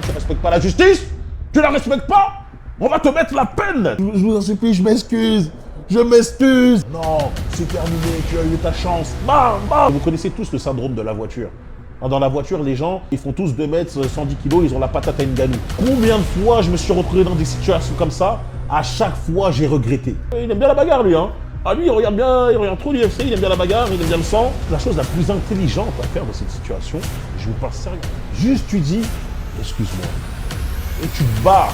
Tu respectes pas la justice? Tu la respectes pas? On va te mettre la peine. Je vous en supplie, je m'excuse. Je m'excuse. Non, c'est terminé, tu as eu ta chance. Bam, bam. Vous connaissez tous le syndrome de la voiture. Dans la voiture, les gens, ils font tous 2 mètres, 110 kilos, ils ont la patate à Ngannou. Combien de fois je me suis retrouvé dans des situations comme ça? À chaque fois, j'ai regretté. Il aime bien la bagarre, lui, hein. Ah, lui, il regarde bien, il regarde trop l'UFC, il aime bien la bagarre, il aime bien le sang. La chose la plus intelligente à faire dans cette situation, je vous parle sérieux, juste tu dis, excuse-moi, et tu te barres.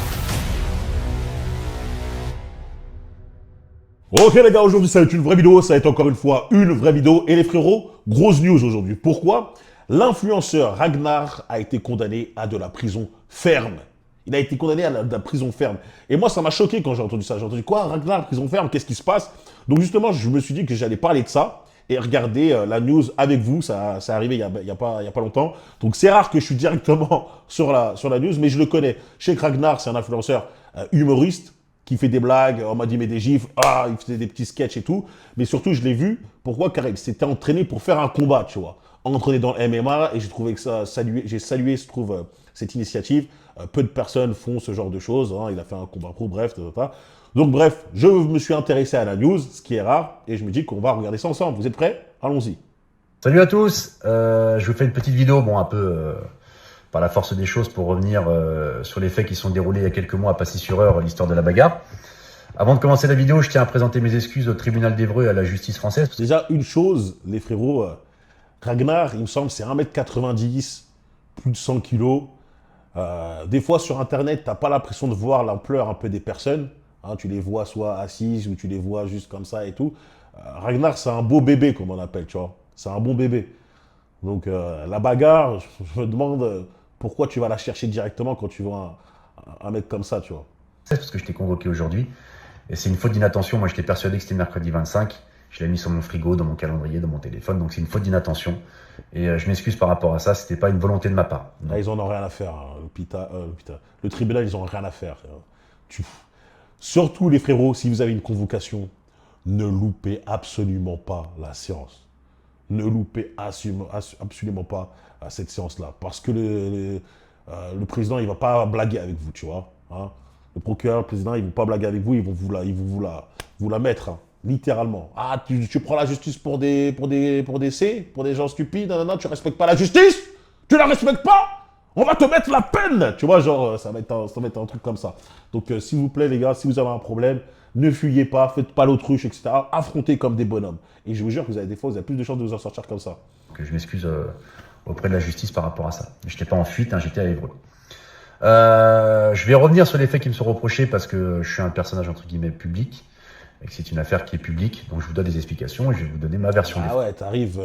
Ok les gars, aujourd'hui ça va être une vraie vidéo, ça va être encore une fois une vraie vidéo. Et les frérots, grosse news aujourd'hui. Pourquoi? L'influenceur Ragnar a été condamné à de la prison ferme. Il a été condamné à de la prison ferme. Et moi, ça m'a choqué quand j'ai entendu ça. J'ai entendu quoi? Ragnar, prison ferme, qu'est-ce qui se passe? Donc justement, je me suis dit que j'allais parler de ça et regarder la news avec vous. Ça est arrivé il y a pas longtemps. Donc c'est rare que je suis directement sur la news, mais je le connais. Je sais que Ragnar, c'est un influenceur humoriste qui fait des blagues, on m'a dit mais des gifs, il faisait des petits sketchs et tout. Mais surtout, je l'ai vu. Pourquoi? Car il s'était entraîné pour faire un combat, tu vois. Entraîné dans le MMA et j'ai trouvé que ça, j'ai salué, je trouve, cette initiative. Peu de personnes font ce genre de choses. Hein. Il a fait un combat pro, bref, Donc bref, je me suis intéressé à la news, ce qui est rare, et je me dis qu'on va regarder ça ensemble. Vous êtes prêts? Allons-y. Salut à tous, je vous fais une petite vidéo, un peu par la force des choses pour revenir sur les faits qui sont déroulés il y a quelques mois à Passy-sur-Eure, l'histoire de la bagarre. Avant de commencer la vidéo, je tiens à présenter mes excuses au tribunal d'Évreux et à la justice française. Déjà, une chose, les frérots, Ragnar, il me semble, c'est 1m90, plus de 100 kilos. Des fois, sur Internet, t'as pas l'impression de voir l'ampleur un peu des personnes. Hein, tu les vois soit assises ou tu les vois juste comme ça et tout. Ragnar, c'est un beau bébé, comme on appelle, tu vois. C'est un bon bébé. Donc, la bagarre, je me demande pourquoi tu vas la chercher directement quand tu vois un mec comme ça, tu vois. C'est parce que je t'ai convoqué aujourd'hui. Et c'est une faute d'inattention. Moi, j'étais persuadé que c'était mercredi 25. Je l'ai mis sur mon frigo, dans mon calendrier, dans mon téléphone. Donc, c'est une faute d'inattention. Et je m'excuse par rapport à ça. C'était pas une volonté de ma part. Là, ils en ont rien à faire. Hein. Le tribunal, ils ont rien à faire. Surtout, les frérots, si vous avez une convocation, ne loupez absolument pas la séance. Ne loupez absolument pas cette séance-là. Parce que le président, il ne va pas blaguer avec vous, tu vois. Hein. Le procureur, le président, ils ne vont pas blaguer avec vous, ils vont vous la mettre, hein, littéralement. Ah, tu prends la justice pour des gens stupides, non, tu ne respectes pas la justice? Tu la respectes pas? On va te mettre la peine. Tu vois, genre, ça va être un truc comme ça. Donc, s'il vous plaît, les gars, si vous avez un problème, ne fuyez pas, faites pas l'autruche, etc. Affrontez comme des bonhommes. Et je vous jure que des fois, vous avez plus de chances de vous en sortir comme ça. Donc, je m'excuse auprès de la justice par rapport à ça. Je n'étais pas en fuite, hein, j'étais à Évreux. Je vais revenir sur les faits qui me sont reprochés parce que je suis un personnage entre guillemets public et que c'est une affaire qui est publique. Donc, je vous donne des explications et je vais vous donner ma version. Ah ouais, t'arrives...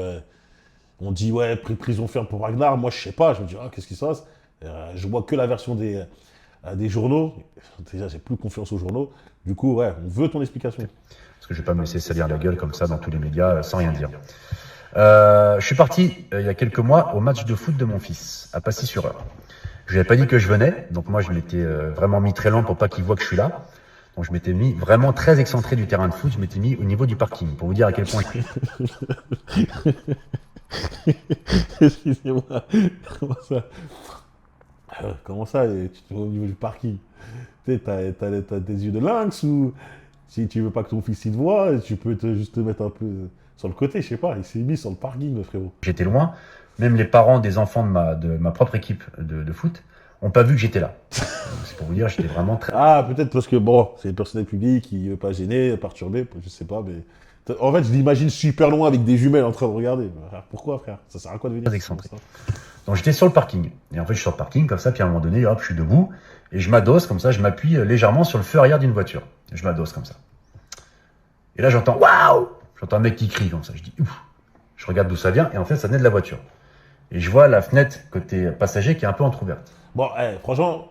on dit, ouais, prison ferme pour Ragnar. Moi, je sais pas. Je me dis, qu'est-ce qui se passe? Je vois que la version des journaux. Déjà, j'ai plus confiance aux journaux. Du coup, ouais, on veut ton explication. Parce que je vais pas me laisser salir la gueule comme ça dans tous les médias sans rien dire. Je suis parti il y a quelques mois au match de foot de mon fils à Passy-sur-Eure. Je lui avais pas dit que je venais. Donc moi, je m'étais vraiment mis très loin pour pas qu'il voit que je suis là. Donc je m'étais mis vraiment très excentré du terrain de foot. Je m'étais mis au niveau du parking pour vous dire à quel point... Excusez-moi. Comment ça, tu te mets au niveau du parking? T'as des yeux de lynx ou si tu veux pas que ton fils il te voit, tu peux juste te mettre un peu sur le côté, je sais pas. Il s'est mis sur le parking, le frérot. J'étais loin. Même les parents des enfants de ma propre équipe de foot n'ont pas vu que j'étais là. C'est pour vous dire, j'étais vraiment très... Ah, peut-être parce que, bon, c'est le personnel public qui veut pas gêner, perturber, je sais pas, mais... En fait, je l'imagine super loin avec des jumelles en train de regarder. Pourquoi, frère? Ça sert à quoi de venir? Donc, j'étais sur le parking. Et en fait, je suis sur le parking, comme ça, puis à un moment donné, hop, je suis debout, et je m'adosse, comme ça, je m'appuie légèrement sur le feu arrière d'une voiture. Je m'adosse comme ça. Et là, j'entends, waouh! J'entends un mec qui crie comme ça. Je dis, ouf! Je regarde d'où ça vient, et en fait, ça venait de la voiture. Et je vois la fenêtre côté passager qui est un peu entrouverte. Bon, franchement,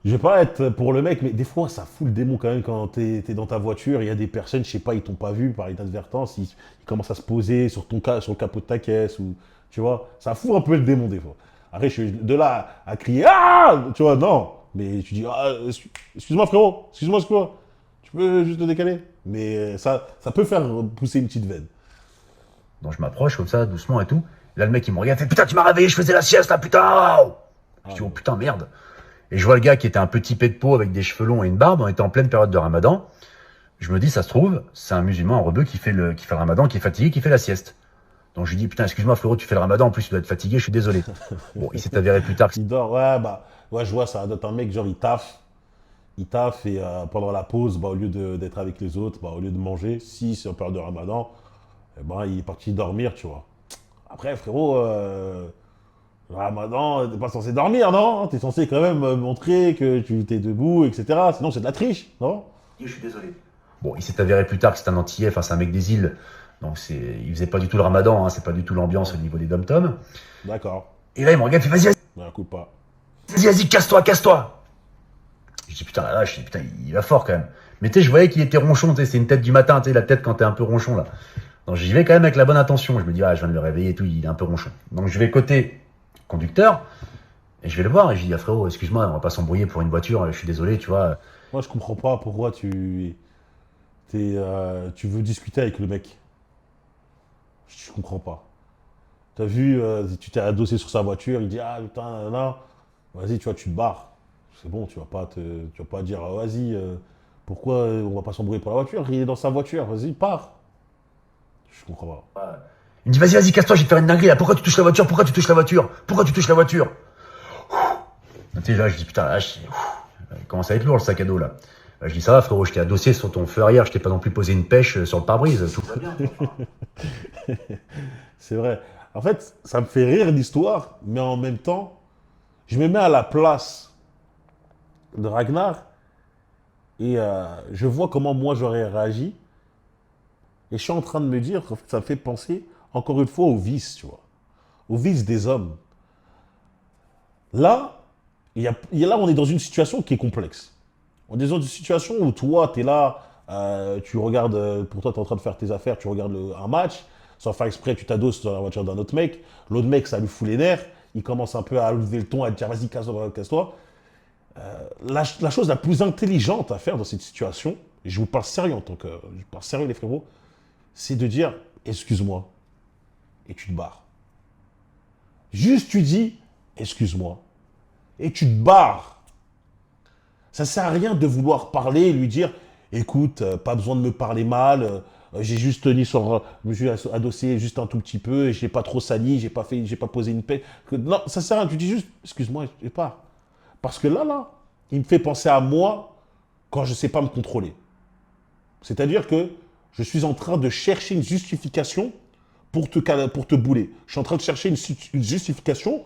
je vais pas être pour le mec, mais des fois, ça fout le démon quand même quand t'es dans ta voiture. Il y a des personnes, je sais pas, ils t'ont pas vu par inadvertance, ils commencent à se poser sur le capot de ta caisse, ou tu vois, ça fout un peu le démon des fois. Après, je suis de là à crier, ah, tu vois, non. Mais tu dis, excuse-moi frérot, excuse-moi, tu peux juste te décaler. Mais ça peut faire pousser une petite veine. Donc je m'approche comme ça, doucement et tout. Là, le mec, il me regarde, il fait, putain, tu m'as réveillé, je faisais la sieste, là, putain! Je dis, oh putain, merde. Et je vois le gars qui était un petit pet de peau avec des cheveux longs et une barbe, on était en pleine période de ramadan. Je me dis, ça se trouve, c'est un musulman, un rebeu qui fait le ramadan, qui est fatigué, qui fait la sieste. Donc je lui dis, putain, excuse-moi frérot, tu fais le ramadan, en plus tu dois être fatigué, je suis désolé. Bon, il s'est avéré plus tard que Il dort, ouais, bah, ouais, je vois, ça doit être un mec, genre, il taffe et pendant la pause, bah, au lieu d'être avec les autres, bah, au lieu de manger, si c'est en période de ramadan, eh ben, il est parti dormir, tu vois. Après, frérot, le ramadan, t'es pas censé dormir, non? T'es censé quand même montrer que tu t'es debout, etc. Sinon, c'est de la triche, non? je suis désolé. Bon, il s'est avéré plus tard que c'est un Antillais, enfin c'est un mec des îles, donc il faisait pas du tout le ramadan, hein, c'est pas du tout l'ambiance au niveau des dom-toms. D'accord. Et là il me regarde, il fait Un coup pas. vas-y, casse-toi, casse-toi. Je dis putain, là, je dis putain, il va fort quand même. Mais tu sais, je voyais qu'il était ronchon, tu sais, c'est une tête du matin, tu sais, la tête quand t'es un peu ronchon là. Donc j'y vais quand même avec la bonne intention. Je me dis, ah, je viens de le réveiller et tout, il est un peu ronchon. Donc je vais côté conducteur et je vais le voir et je dis, ah frérot, excuse-moi, on va pas s'embrouiller pour une voiture, je suis désolé, tu vois. Moi, je comprends pas pourquoi tu veux discuter avec le mec. Je comprends pas. T'as vu, tu t'es adossé sur sa voiture, il dit ah putain, là, vas-y, tu vois, tu te barres. C'est bon, tu vas pas dire ah, vas-y, pourquoi on va pas s'embrouiller pour la voiture? Il est dans sa voiture, vas-y, pars. Je comprends pas. Il me dit, vas-y, casse-toi, je vais te faire une dinguerie là. Pourquoi tu touches la voiture? Pourquoi tu touches la voiture? Pourquoi tu touches la voiture? Tu sais, là, je dis, putain, là, il commence à être lourd le sac à dos là. Je dis, ça va frérot, je t'ai adossé sur ton feu arrière, je t'ai pas non plus posé une pêche sur le pare-brise, tout va bien. C'est vrai. En fait, ça me fait rire l'histoire, mais en même temps, je me mets à la place de Ragnar et je vois comment moi j'aurais réagi. Et je suis en train de me dire, en fait, ça me fait penser encore une fois au vice, tu vois, au vice des hommes. Là, là, on est dans une situation qui est complexe. On est dans une situation où toi, tu es là, tu regardes, pour toi, tu es en train de faire tes affaires, tu regardes un match, sans faire exprès, tu t'adosses dans la voiture d'un autre mec. L'autre mec, ça lui fout les nerfs. Il commence un peu à lever le ton, à te dire vas-y, casse-toi, casse-toi. La chose la plus intelligente à faire dans cette situation, et je vous parle sérieux en tant que. Je parle sérieux, les frérots, c'est de dire excuse-moi et tu te barres. Juste tu dis excuse-moi et tu te barres. Ça ne sert à rien de vouloir parler et lui dire écoute, pas besoin de me parler mal, j'ai juste tenu sur. Je me suis adossé juste un tout petit peu et je n'ai pas trop sali, j'ai pas posé une paix. Non, ça sert à rien, tu dis juste excuse-moi et pars. Parce que là, il me fait penser à moi quand je ne sais pas me contrôler. C'est-à-dire que je suis en train de chercher une justification pour te bouler. Je suis en train de chercher une justification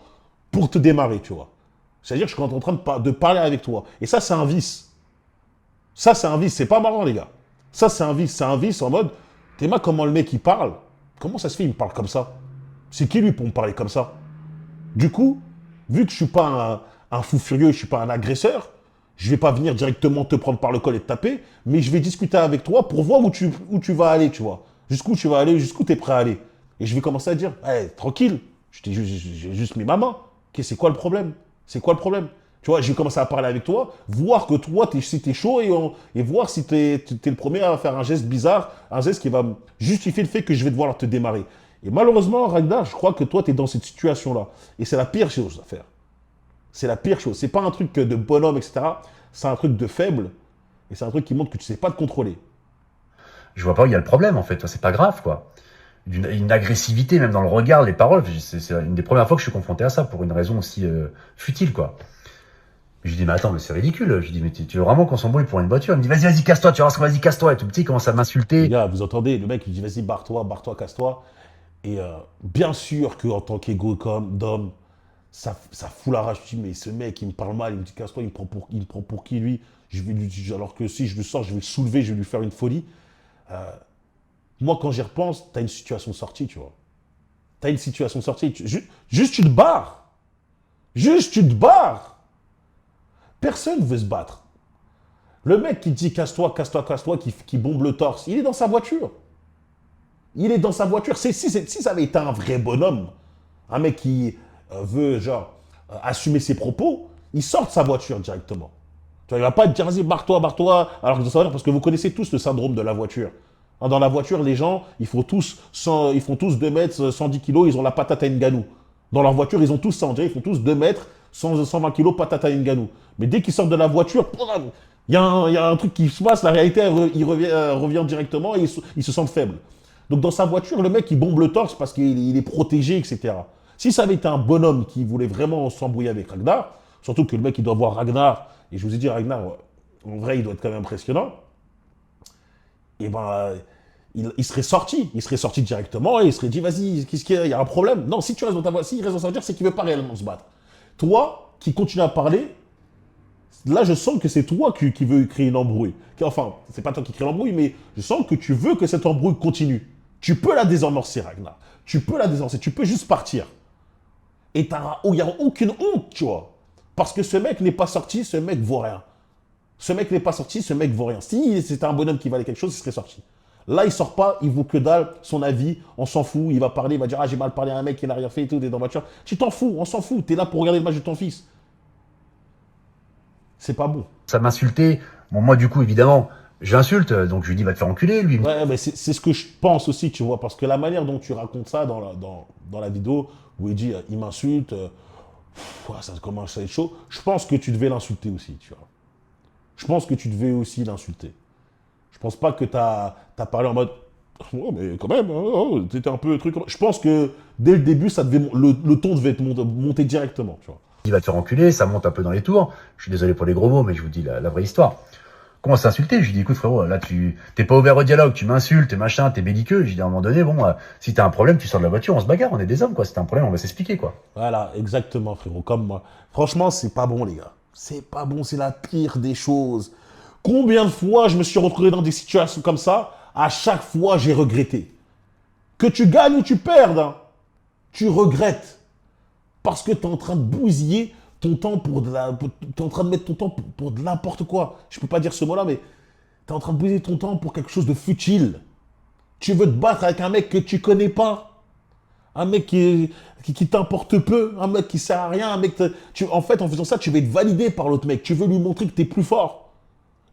pour te démarrer, tu vois. C'est-à-dire que je suis en train de parler avec toi. Et ça, c'est un vice. Ça, c'est un vice. C'est pas marrant, les gars. Ça, c'est un vice. C'est un vice en mode, t'es mal comment le mec, il parle. Comment ça se fait, il me parle comme ça? C'est qui, lui, pour me parler comme ça? Du coup, vu que je suis pas un fou furieux, je suis pas un agresseur, je vais pas venir directement te prendre par le col et te taper, mais je vais discuter avec toi pour voir où tu vas aller, tu vois. Jusqu'où tu vas aller, jusqu'où tu es prêt à aller. Et je vais commencer à dire, hey, tranquille, j'ai juste mis ma main. Ok, c'est quoi le problème? C'est quoi le problème? Tu vois, je vais commencer à parler avec toi, voir que toi, si t'es chaud et voir si t'es le premier à faire un geste bizarre, un geste qui va justifier le fait que je vais devoir te démarrer. Et malheureusement, Ragnar, je crois que toi, tu es dans cette situation-là. Et c'est la pire chose à faire. C'est la pire chose. C'est pas un truc de bonhomme, etc. C'est un truc de faible. Et c'est un truc qui montre que tu sais pas te contrôler. Je vois pas où il y a le problème en fait, c'est pas grave quoi. Une agressivité même dans le regard, les paroles, c'est une des premières fois que je suis confronté à ça pour une raison aussi futile quoi. Je lui dis mais attends mais c'est ridicule. Je lui dis mais tu veux vraiment qu'on s'embrouille pour une voiture? Il me dit vas-y casse-toi, tu vois, vas-y casse-toi. Et tout petit il commence à m'insulter. Les gars, vous entendez, le mec il dit vas-y barre-toi, casse-toi. Et bien sûr qu'en tant qu'égo d'homme, ça fout la rage. Je dis mais ce mec il me parle mal, il me dit casse-toi, il me prend pour qui lui? Alors que si je le sors, je vais le soulever, je vais lui faire une folie. Moi, quand j'y repense, tu as une situation de sortie, tu vois. Tu as une situation de sortie. Juste, tu te barres. Juste, tu te barres. Personne ne veut se battre. Le mec qui dit casse-toi, qui bombe le torse, il est dans sa voiture. Il est dans sa voiture. Si ça avait été un vrai bonhomme, un mec qui veut, assumer ses propos, il sort de sa voiture directement. Tu vois, il ne va pas te dire, vas-y, barre-toi. Alors que parce que vous connaissez tous le syndrome de la voiture. Dans la voiture, les gens, ils font tous 2 mètres, 110 kilos, ils ont la patate à Ngannou. Dans leur voiture, ils ont tous 100, ils font tous 2 mètres, 120 kilos, patata Ngannou. Mais dès qu'il sort de la voiture, il y a un truc qui se passe, la réalité, il revient directement et il se sent faible. Donc dans sa voiture, le mec, il bombe le torse parce qu'il est protégé, etc. Si ça avait été un bonhomme qui voulait vraiment s'embrouiller avec Ragnar, surtout que le mec, il doit voir Ragnar, et je vous ai dit, Ragnar, en vrai, il doit être quand même impressionnant, et ben, il serait sorti directement et il serait dit, vas-y, qu'est-ce qu'il y a, il y a un problème. Non, si tu restes dans ta voiture, s'il reste dans sa voiture, c'est qu'il ne veut pas réellement se battre. Toi, qui continue à parler, là, je sens que c'est toi qui veux créer une embrouille. Enfin, c'est pas toi qui crée l'embrouille, mais je sens que tu veux que cette embrouille continue. Tu peux la désamorcer, Ragnar. Tu peux la désamorcer, tu peux juste partir. Et il n'y a aucune honte, tu vois. Parce que ce mec n'est pas sorti, ce mec vaut rien. Ce mec n'est pas sorti, ce mec vaut rien. Si c'était un bonhomme qui valait quelque chose, il serait sorti. Là, il sort pas, il vaut que dalle, son avis, on s'en fout, il va parler, il va dire « Ah, j'ai mal parlé à un mec qui n'a rien fait et tout, t'es dans la voiture. » Tu t'en fous, on s'en fout, t'es là pour regarder le match de ton fils. C'est pas bon. Ça m'insultait. Bon, moi, du coup, évidemment, j'insulte, donc je lui dis, va te faire enculer, lui. Ouais, mais c'est ce que je pense aussi, tu vois, parce que la manière dont tu racontes ça dans la vidéo, où il dit « Il m'insulte », ça commence à être chaud. Je pense que tu devais l'insulter aussi, tu vois. Je pense que tu devais aussi l'insulter. Je pense pas que tu as parlé en mode « Oh, mais quand même, t'étais un peu truc... » Je pense que dès le début, le ton devait monter directement, tu vois. Il va te faire enculer, ça monte un peu dans les tours. Je suis désolé pour les gros mots, mais je vous dis la vraie histoire. Comment s'insulter? Je lui dis, écoute frérot, là t'es pas ouvert au dialogue, tu m'insultes, t'es machin, t'es belliqueux. Je lui dis à un moment donné, bon, si t'as un problème, tu sors de la voiture, on se bagarre, on est des hommes, quoi. Si t'as un problème, on va s'expliquer, quoi. Voilà, exactement, frérot, comme moi. Franchement, c'est pas bon, les gars. C'est pas bon, c'est la pire des choses. Combien de fois je me suis retrouvé dans des situations comme ça? À chaque fois, j'ai regretté. Que tu gagnes ou tu perdes, hein, tu regrettes. Parce que tu es en train de bousiller ton temps t'es en train de mettre ton temps pour de n'importe quoi. Je peux pas dire ce mot-là, mais tu es en train de bousiller ton temps pour quelque chose de futile. Tu veux te battre avec un mec que tu connais pas. Un mec qui t'importe peu. Un mec qui sert à rien. Un mec en fait, en faisant ça, tu vas être validé par l'autre mec. Tu veux lui montrer que tu es plus fort.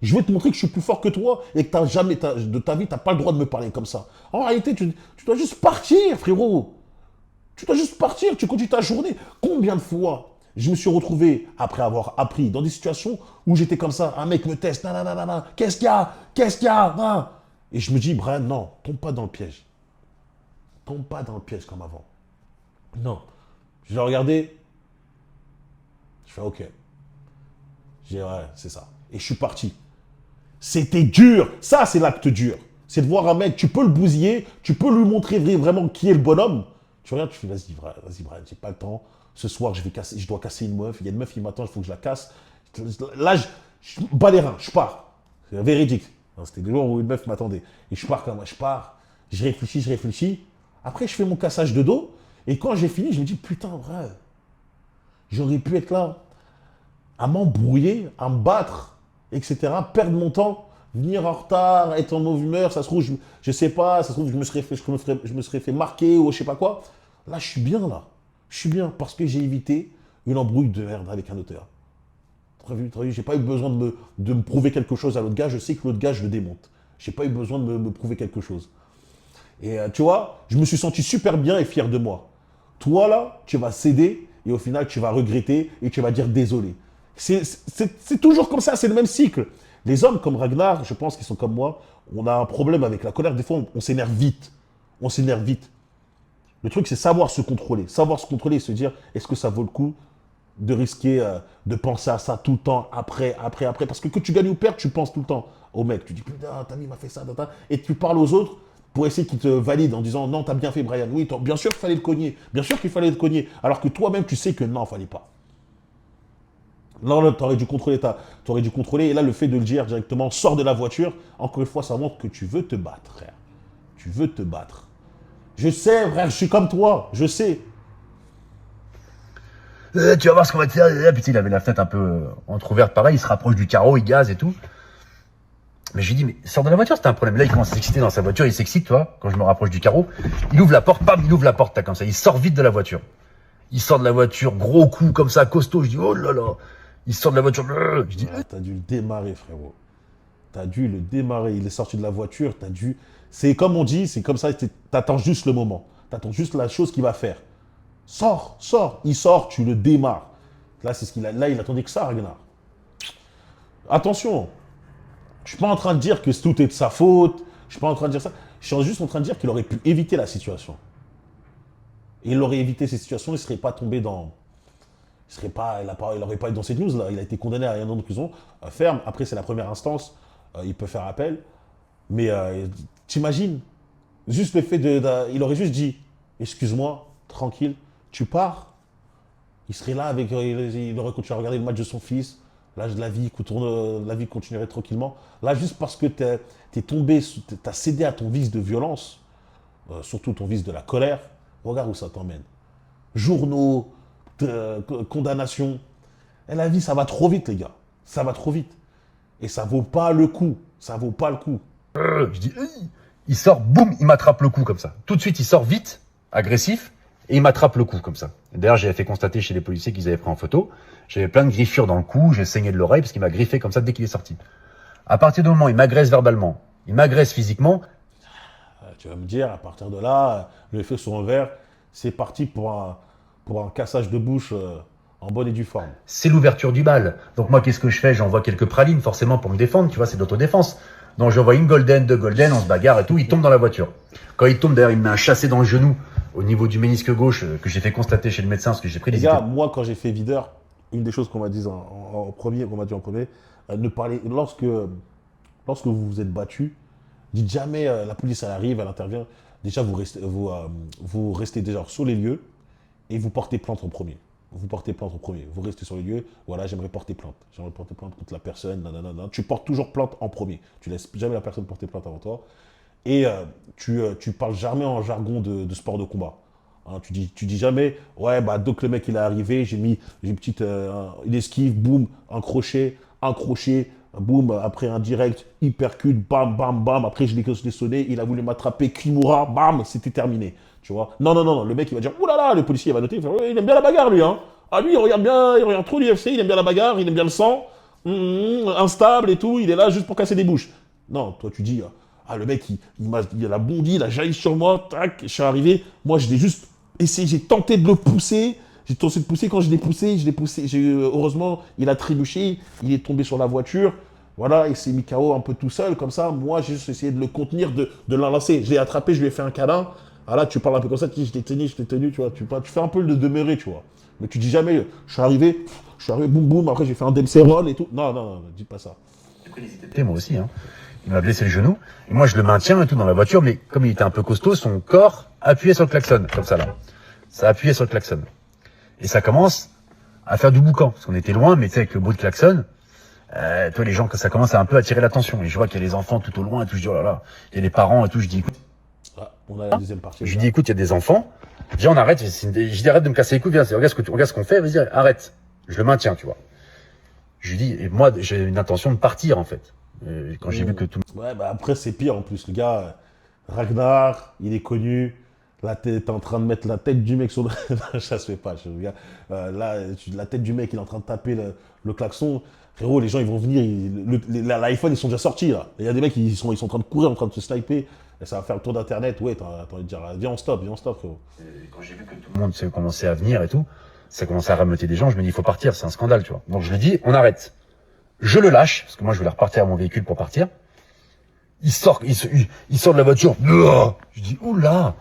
Je veux te montrer que je suis plus fort que toi et que de ta vie, tu n'as pas le droit de me parler comme ça. En réalité, tu dois juste partir, frérot. Tu dois juste partir, tu continues ta journée. Combien de fois je me suis retrouvé, après avoir appris, dans des situations où j'étais comme ça, un mec me teste, nanana, qu'est-ce qu'il y a? Qu'est-ce qu'il y a? Nan. Et je me dis, Brian, non, tombe pas dans le piège. Tombe pas dans le piège comme avant. Non. Je l'ai regardé, je fais OK. J'ai dit, ouais, c'est ça. Et je suis parti. C'était dur. Ça, c'est l'acte dur. C'est de voir un mec, tu peux le bousiller, tu peux lui montrer vraiment qui est le bonhomme. Tu regardes, tu fais, vas-y, Brian, j'ai pas le temps. Ce soir, je dois casser une meuf. Il y a une meuf qui m'attend, il faut que je la casse. Là, je bats les reins, je pars. C'est véridique. C'était le jour où une meuf m'attendait. Et je pars comme moi, je pars. Je réfléchis. Après, je fais mon cassage de dos. Et quand j'ai fini, je me dis, putain, vrai, j'aurais pu être là à m'embrouiller, à me battre, etc. Perdre mon temps, venir en retard, être en mauvaise humeur. Ça se trouve, je sais pas, ça se trouve, je me serais fait marquer ou je sais pas quoi. Là, je suis bien là. Je suis bien parce que j'ai évité une embrouille de merde avec un auteur. T'as vu, j'ai pas eu besoin de me prouver quelque chose à l'autre gars. Je sais que l'autre gars, je le démonte. J'ai pas eu besoin de me prouver quelque chose. Et tu vois, je me suis senti super bien et fier de moi. Toi, là, tu vas céder et au final, tu vas regretter et tu vas dire désolé. C'est toujours comme ça, c'est le même cycle. Les hommes comme Ragnar, je pense qu'ils sont comme moi, on a un problème avec la colère. Des fois, on s'énerve vite. On s'énerve vite. Le truc, c'est savoir se contrôler. Savoir se contrôler et se dire, est-ce que ça vaut le coup de risquer de penser à ça tout le temps, après. Parce que tu gagnes ou perds, tu penses tout le temps au mec. Tu dis, putain, t'as mis, il m'a fait ça, et tu parles aux autres pour essayer qu'ils te valident en disant, non, t'as bien fait, Brian. Oui, bien sûr qu'il fallait le cogner. Bien sûr qu'il fallait le cogner. Alors que toi-même, tu sais que non, il fallait pas. Non, tu aurais dû contrôler. Et là, le fait de le dire directement, sors de la voiture, encore une fois, ça montre que tu veux te battre, frère. Tu veux te battre. Je sais, frère, je suis comme toi, je sais. Tu vas voir ce qu'on va te faire. Puis il avait la fenêtre un peu entrouverte, pareil, il se rapproche du carreau, il gaze et tout. Mais je lui dis, mais sors de la voiture, c'est un problème. Là, il commence à s'exciter dans sa voiture, il s'excite, tu vois, quand je me rapproche du carreau. Il ouvre la porte, bam, il ouvre la porte, comme ça. Il sort vite de la voiture. Il sort de la voiture, gros coup, comme ça, costaud. Je dis, oh là là. Il sort de la voiture. Je dis, t'as dû le démarrer, frérot. T'as dû le démarrer. Il est sorti de la voiture, t'as dû... C'est comme on dit, c'est comme ça, t'attends juste le moment. T'attends juste la chose qu'il va faire. Sors. Il sort, tu le démarres. Là, c'est ce qu'il a. Là, il attendait que ça, Ragnar. Attention, je suis pas en train de dire que tout est de sa faute. Je suis pas en train de dire ça. Je suis juste en train de dire qu'il aurait pu éviter la situation. Et il aurait évité ces situations, il serait pas tombé dans. Il n'aurait pas été dans cette news là. Il a été condamné à un an de prison ferme. Après, c'est la première instance. Il peut faire appel. Mais t'imagines, juste le fait il aurait juste dit, excuse-moi, tranquille, tu pars. Il serait là avec, il aurait continué à regarder le match de son fils. Là, la vie continuerait tranquillement. Là, juste parce que t'es tombé, t'as cédé à ton vice de violence, surtout ton vice de la colère, regarde où ça t'emmène. Journaux, condamnation. Et la vie, ça va trop vite, les gars. Ça va trop vite. Et ça vaut pas le coup. Ça vaut pas le coup. Je dis, il sort, boum, il m'attrape le cou comme ça. Tout de suite, il sort vite, agressif, et il m'attrape le cou comme ça. D'ailleurs, j'avais fait constater chez les policiers qu'ils avaient pris en photo. J'avais plein de griffures dans le cou, j'ai saigné de l'oreille parce qu'il m'a griffé comme ça dès qu'il est sorti. À partir du moment où il m'agresse verbalement, il m'agresse physiquement. Tu vas me dire, à partir de là, le feu sur un verre, c'est parti pour un cassage de bouche en bonne et due forme. C'est l'ouverture du bal. Donc moi, qu'est-ce que je fais? J'envoie quelques pralines forcément pour me défendre, tu vois, c'est d'autodéfense. Donc j'envoie une golden, deux golden, on se bagarre et tout, il tombe dans la voiture. Quand il tombe, d'ailleurs, il me met un chassé dans le genou au niveau du ménisque gauche que j'ai fait constater chez le médecin parce que j'ai pris Les des gars, moi, quand j'ai fait videur, une des choses qu'on m'a dit en premier, ne parlez, lorsque vous vous êtes battu, dites jamais la police elle arrive, elle intervient. Déjà, vous restez déjà sur les lieux et vous portez plainte en premier. Vous portez plainte en premier. Vous restez sur les lieux. Voilà, j'aimerais porter plainte. J'aimerais porter plainte contre la personne. Nanana. Tu portes toujours plainte en premier. Tu laisses jamais la personne porter plainte avant toi. Et tu parles jamais en jargon de sport de combat. Hein, tu dis jamais, ouais, bah, donc le mec il est arrivé, j'ai une petite une esquive, boum, un crochet, boum, après un direct, hypercute, bam, bam, bam, après je l'ai sonné, il a voulu m'attraper, Kimura, bam, c'était terminé. Tu vois? Non, non, non, le mec il va dire, oulala, le policier il va noter, il va faire, ouais, il aime bien la bagarre lui, hein. Ah lui, il regarde trop l'UFC, il aime bien la bagarre, il aime bien le sang, instable et tout, il est là juste pour casser des bouches. Non, toi tu dis, ah le mec il a bondi, il a jailli sur moi, tac, je suis arrivé, moi je l'ai juste essayé, j'ai tenté de le pousser, j'ai tenté de pousser, quand je l'ai poussé, heureusement il a trébuché, il est tombé sur la voiture, voilà, il s'est mis KO un peu tout seul, comme ça, moi j'ai juste essayé de le contenir, de l'enlacer, je l'ai attrapé, je lui ai fait un câlin, voilà, tu parles un peu comme ça, tu dis je t'ai tenu, tu vois, tu fais un peu le demeuré, tu vois, mais tu dis jamais, je suis arrivé, boum boum, après j'ai fait un Dempsey roll et tout, non, non, non, dis pas ça. Moi aussi, hein. Il m'a blessé le genou. Et moi, je le maintiens et tout dans la voiture, mais comme il était un peu costaud, son corps appuyait sur le klaxon, comme ça, là. Ça appuyait sur le klaxon. Et ça commence à faire du boucan. Parce qu'on était loin, mais tu sais, avec le bruit de klaxon, toi, les gens, ça commence à un peu attirer l'attention. Et je vois qu'il y a les enfants tout au loin et tout. Je dis, oh là là. Il y a les parents et tout. Je dis, écoute. Ah, on a la deuxième partie. Je dis, écoute, il y a des enfants. Je dis, on arrête. Je dis, arrête de me casser les couilles. Viens, regarde ce qu'on fait. Vas-y, arrête. Je le maintiens, tu vois. Je lui dis, et moi, j'ai une intention de partir, en fait. Quand j'ai vu que tout. Ouais, bah après, c'est pire en plus. Le gars, Ragnar, il est connu. Là, t'es en train de mettre la tête du mec sur le. Ça se fait pas, le gars. Là, la tête du mec, il est en train de taper le klaxon. Frérot, les gens, ils vont venir. L'iPhone, ils sont déjà sortis, là. Il y a des mecs, ils sont en train de courir, en train de se sniper. Et ça va faire le tour d'Internet. Ouais, t'as envie de dire, viens, on stop, frérot. Quand j'ai vu que tout le monde commençait à venir et tout, ça commençait à rameuter des gens. Je me dis, il faut partir, c'est un scandale, tu vois. Donc, je lui dis, on arrête. Je le lâche, parce que moi je voulais repartir à mon véhicule pour partir. Il sort de la voiture. Je dis, oula.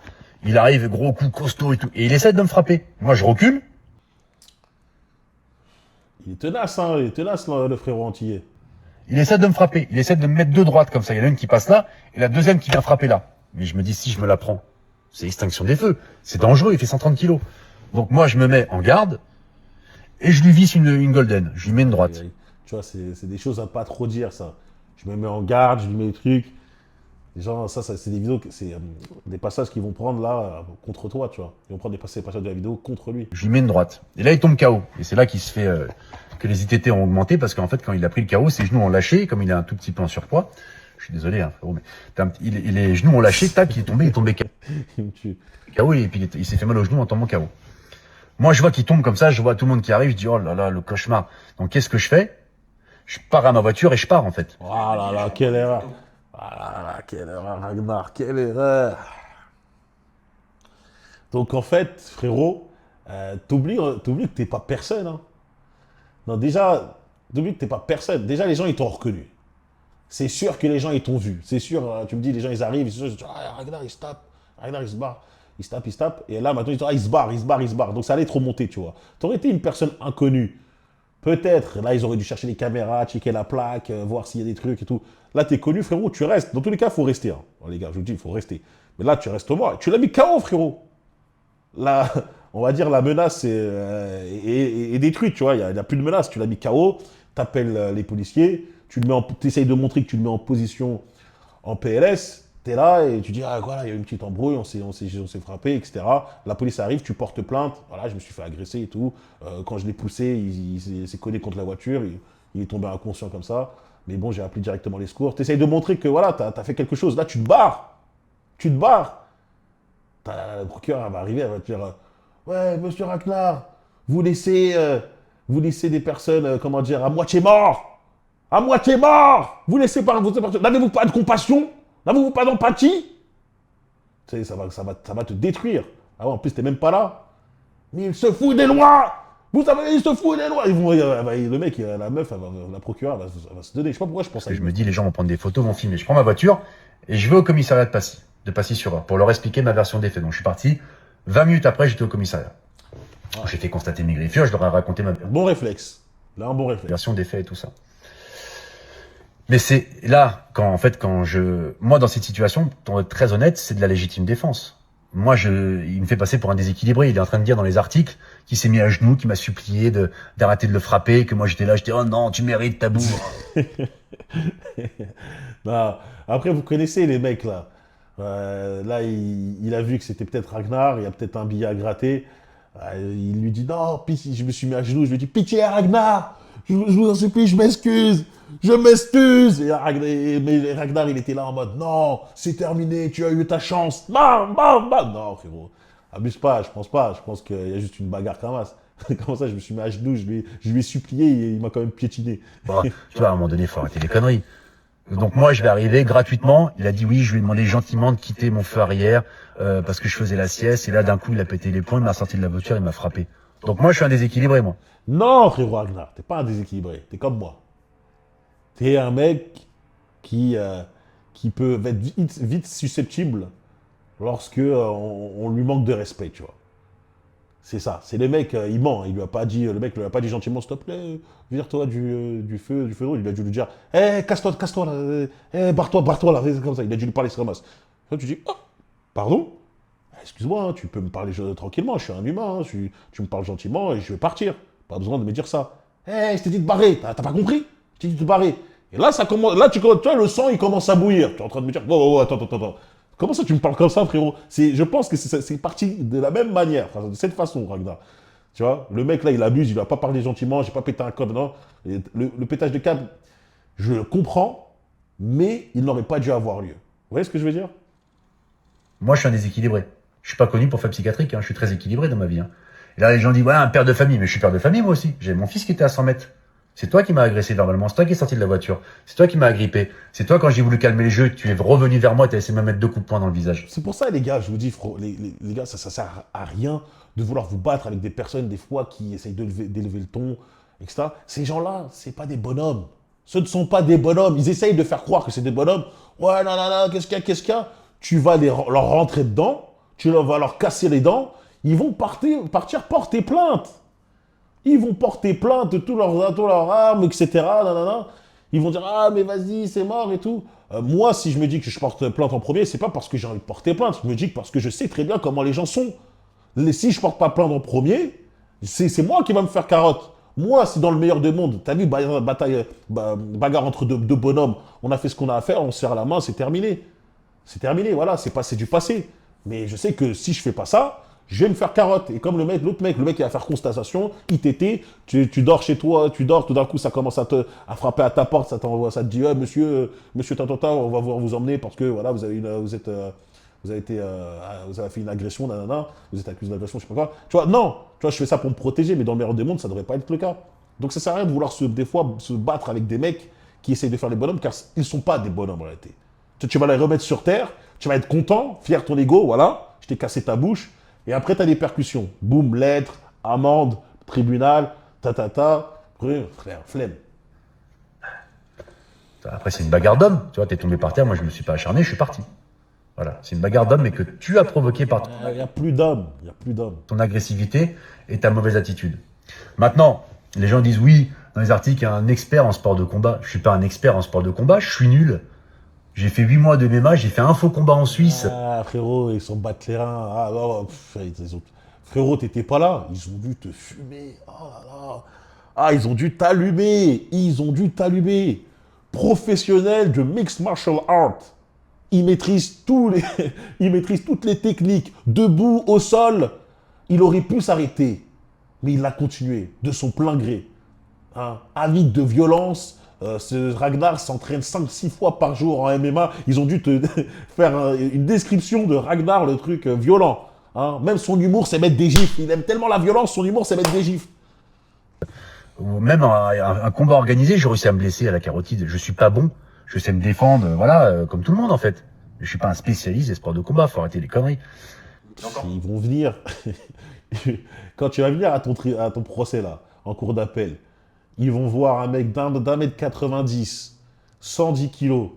Il arrive, gros coup, costaud et tout. Et il essaie de me frapper. Moi je recule. Il est tenace, hein, le frérot antillais. Il essaie de me frapper. Il essaie de me mettre deux droites comme ça. Il y en a une qui passe là, et la deuxième qui vient frapper là. Mais je me dis, si je me la prends, c'est extinction des feux. C'est dangereux, il fait 130 kilos. Donc moi je me mets en garde, et je lui visse une golden. Je lui mets une droite. Tu vois, c'est des choses à pas trop dire, ça. Je me mets en garde, je lui mets des trucs. Les gens, ça c'est des vidéos, c'est des passages qu'ils vont prendre là contre toi, tu vois. Ils vont prendre des passages de la vidéo contre lui. Je lui mets une droite. Et là, il tombe KO. Et c'est là qu'il se fait que les ITT ont augmenté parce qu'en fait, quand il a pris le KO, ses genoux ont lâché. Comme il est un tout petit peu en surpoids, je suis désolé, hein, frérot, mais les genoux ont lâché. Tac, il est tombé KO. Il me tue. KO et puis il s'est fait mal aux genoux en tombant KO. Moi, je vois qu'il tombe comme ça. Je vois tout le monde qui arrive. Je dis, oh là là, le cauchemar. Donc, qu'est-ce que je fais? Je pars à ma voiture et je pars en fait. Oh là là, quelle erreur. Ah là là, quelle erreur, Ragnar, quelle erreur. Donc en fait, frérot, t'oublies que t'es pas personne. Hein. Non, déjà, depuis que t'es pas personne, déjà les gens ils t'ont reconnu. C'est sûr que les gens ils t'ont vu. C'est sûr, tu me dis, les gens ils arrivent, ils se disent, ah, Ragnar il se tape, Ragnar il se barre. Il se tape. Et là maintenant ils disent, ah, il se barre, il se barre, il se barre. Donc ça allait trop monter, tu vois. T'aurais été une personne inconnue. Peut-être, là ils auraient dû chercher les caméras, checker la plaque, voir s'il y a des trucs et tout. Là t'es connu, frérot, tu restes. Dans tous les cas, il faut rester. Hein. Bon, les gars, je vous dis, il faut rester. Mais là, tu restes moi. Tu l'as mis KO, frérot. Là, on va dire la menace est détruite, tu vois. Il n'y a plus de menace. Tu l'as mis KO, t'appelles les policiers, tu essayes de montrer que tu le mets en position en PLS. T'es là et tu dis, ah voilà, il y a eu une petite embrouille, on s'est frappé, etc. La police arrive, tu portes plainte. Voilà, je me suis fait agresser et tout. Quand je l'ai poussé, il s'est cogné contre la voiture. Il est tombé inconscient comme ça. Mais bon, j'ai appelé directement les secours. Tu essayes de montrer que voilà, tu as fait quelque chose. Là, tu te barres. Tu te barres. Le procureur va arriver, elle va te dire ouais, monsieur Ragnar, vous laissez des personnes, comment dire, à moitié morts. À moitié morts. Vous laissez pas. N'avez-vous pas de compassion? N'avez-vous pas d'empathie? Tu sais, ça va te détruire. Ah ouais, en plus, t'es même pas là. Mais il se fout des lois. Vous savez, il se fout des lois. Le mec, la meuf, la procureure, elle va se donner. Je sais pas pourquoi je pense à Et je me dis, les gens vont prendre des photos, vont filmer. Je prends ma voiture et je vais au commissariat de Passy-sur-Eure, pour leur expliquer ma version des faits. Donc je suis parti. 20 minutes après, j'étais au commissariat. J'ai fait constater mes griffures, je leur ai raconté ma Bon réflexe. Là, un bon réflexe. version des faits et tout ça. Mais c'est là, moi, dans cette situation, pour être très honnête, c'est de la légitime défense. Moi, il me fait passer pour un déséquilibré. Il est en train de dire dans les articles qu'il s'est mis à genoux, qu'il m'a supplié d'arrêter de le frapper, que moi j'étais là, oh non, tu mérites ta bourre. Non. Après, vous connaissez les mecs là. Là, il a vu que c'était peut-être Ragnar, il y a peut-être un billet à gratter. Il lui dit non, pitié, je me suis mis à genoux, je lui dis pitié Ragnar, je vous en supplie, je m'excuse. Mais Ragnar, il était là en mode non, c'est terminé, tu as eu ta chance. Bam, bam, bam. Non, frérot, abuse pas, je pense pas. Je pense qu'il y a juste une bagarre Kamas. Comment ça, je me suis mis à genoux, je lui ai supplié et il m'a quand même piétiné. Bon, tu vois, à un moment donné, il faut arrêter les conneries. Donc moi, je vais arriver gratuitement. Il a dit oui, je lui ai demandé gentiment de quitter mon feu arrière parce que je faisais la sieste. Et là, d'un coup, il a pété les plombs, il m'a sorti de la voiture, il m'a frappé. Donc moi, je suis un déséquilibré, moi. Non, frérot Ragnar, t'es pas un déséquilibré, t'es comme moi. T'es un mec qui peut être vite susceptible lorsque on lui manque de respect, tu vois. C'est ça. C'est le mec, il ment. Le mec lui a pas dit gentiment, s'il te plaît, vire-toi du feu de l'eau. Il a dû lui dire, casse-toi là, barre-toi là, comme ça. Il a dû lui parler comme ça. Toi, tu dis, oh, pardon? Excuse-moi, hein, tu peux me parler tranquillement, je suis un humain, hein, tu me parles gentiment et je vais partir. Pas besoin de me dire ça. Je t'ai dit de barrer, t'as pas compris? Je t'ai dit de barrer. Et là, ça commence, là, tu vois, le sang, il commence à bouillir. Tu es en train de me dire, oh, attends. Comment ça, tu me parles comme ça, frérot? Je pense que c'est parti de la même manière, enfin, de cette façon, Ragnar. Tu vois, le mec, là, il abuse, il va pas parler gentiment, j'ai pas pété un câble, non. Et le pétage de câble, je le comprends, mais il n'aurait pas dû avoir lieu. Vous voyez ce que je veux dire? Moi, je suis un déséquilibré. Je suis pas connu pour faire psychiatrique, hein. Je suis très équilibré dans ma vie. Hein. Et là, les gens disent, ouais, un père de famille. Mais je suis père de famille, moi aussi. J'ai mon fils qui était à 100 mètres. C'est toi qui m'as agressé verbalement. C'est toi qui es sorti de la voiture. C'est toi qui m'as agrippé. C'est toi, quand j'ai voulu calmer les jeux, tu es revenu vers moi et tu as essayé de me mettre 2 coups de poing dans le visage. C'est pour ça, les gars, je vous dis, les gars, ça sert à rien de vouloir vous battre avec des personnes, des fois, qui essayent d'élever le ton, etc. Ces gens-là, c'est pas des bonhommes. Ce ne sont pas des bonhommes. Ils essayent de faire croire que c'est des bonhommes. Ouais, non, qu'est-ce qu'il y a? Tu vas leur rentrer dedans, vas leur casser les dents, ils vont partir porter plainte. Ils vont porter plainte de tous leurs armes, etc. Nanana. Ils vont dire, ah, mais vas-y, c'est mort et tout. Moi, si je me dis que je porte plainte en premier, c'est pas parce que j'ai envie de porter plainte. Je me dis que parce que je sais très bien comment les gens sont. Si je porte pas plainte en premier, c'est moi qui va me faire carotte. Moi, si dans le meilleur des mondes, t'as vu, bagarre entre deux bonhommes, on a fait ce qu'on a à faire, on se serre la main, c'est terminé. C'est terminé, voilà, c'est du passé. Mais je sais que si je fais pas ça, je vais me faire carotte. Et comme l'autre mec, qui va faire constatation, ITT, tu dors chez toi, tout d'un coup, ça commence à frapper à ta porte, ça te dit, monsieur Tantanta, on va vous emmener parce que voilà, vous avez fait une agression, nanana, vous êtes accusé d'agression, je sais pas quoi. Tu vois, non, tu vois, je fais ça pour me protéger, mais dans le meilleur des mondes, ça devrait pas être le cas. Donc ça sert à rien de vouloir des fois se battre avec des mecs qui essayent de faire les bonhommes, car ils sont pas des bonhommes en réalité. Tu vas les remettre sur terre, tu vas être content, fier de ton ego, voilà, je t'ai cassé ta bouche, et après tu as des percussions. Boum, lettre, amende, tribunal, Frère, flemme. Après, c'est une bagarre d'homme. Tu vois, t'es tombé par terre, moi je me suis pas acharné, je suis parti. Voilà, c'est une bagarre d'homme, mais que tu as provoqué par Il n'y a plus d'hommes. Il n'y a plus d'hommes. ton agressivité et ta mauvaise attitude. Maintenant, les gens disent oui, dans les articles, il y a un expert en sport de combat. Je suis pas un expert en sport de combat, je suis nul. J'ai fait 8 mois de MMA, j'ai fait un faux combat en Suisse. Ah, frérot, ils sont battent les reins. Ah, non, frérot, t'étais pas là. Ils ont dû te fumer. Oh là là. Ah, ils ont dû t'allumer. Ils ont dû t'allumer. Professionnel de mixed martial art. Il maîtrise, il maîtrise toutes les techniques. Debout, au sol. Il aurait pu s'arrêter. Mais il a continué de son plein gré. Hein. Avide de violence. Ce Ragnar s'entraîne 5-6 fois par jour en MMA. Ils ont dû te faire une description de Ragnar, le truc violent. Hein. Même son humour, c'est mettre des gifs. Il aime tellement la violence, son humour, c'est mettre des gifs. Ou même un combat organisé, j'ai réussi à me blesser à la carotide. Je suis pas bon, je sais me défendre, voilà, comme tout le monde en fait. Je suis pas un spécialiste des sports de combat, faut arrêter les conneries. Ils vont venir, quand tu vas venir à ton procès là, en cours d'appel, ils vont voir un mec d'un mètre 90, 110 kilos.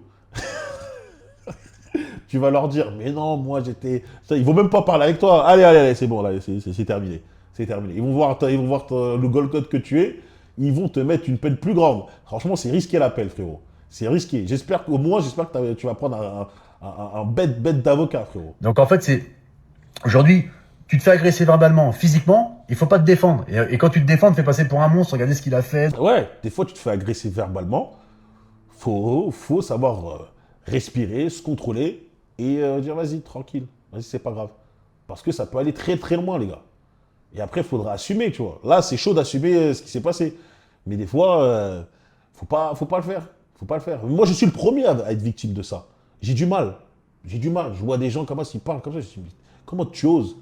Tu vas leur dire, mais non, moi j'étais... Ils vont même pas parler avec toi. Allez, c'est bon, là, c'est terminé. C'est terminé. Ils vont voir le Golgoth que tu es, ils vont te mettre une peine plus grande. Franchement, c'est risqué l'appel, frérot. C'est risqué. J'espère que tu vas prendre un bête d'avocat, frérot. Donc en fait, c'est aujourd'hui, tu te fais agresser verbalement, physiquement, il faut pas te défendre. Et quand tu te défends, tu te fais passer pour un monstre, regardez ce qu'il a fait. Ouais, des fois, tu te fais agresser verbalement. Faut savoir respirer, se contrôler et dire vas-y, tranquille, vas-y, c'est pas grave. Parce que ça peut aller très très loin, les gars. Et après, il faudra assumer, tu vois. Là, c'est chaud d'assumer ce qui s'est passé. Mais des fois, faut pas le faire. Faut pas le faire. Moi, je suis le premier à être victime de ça. J'ai du mal. J'ai du mal. Je vois des gens comme ça, ils parlent comme ça. Je me dis, comment tu oses?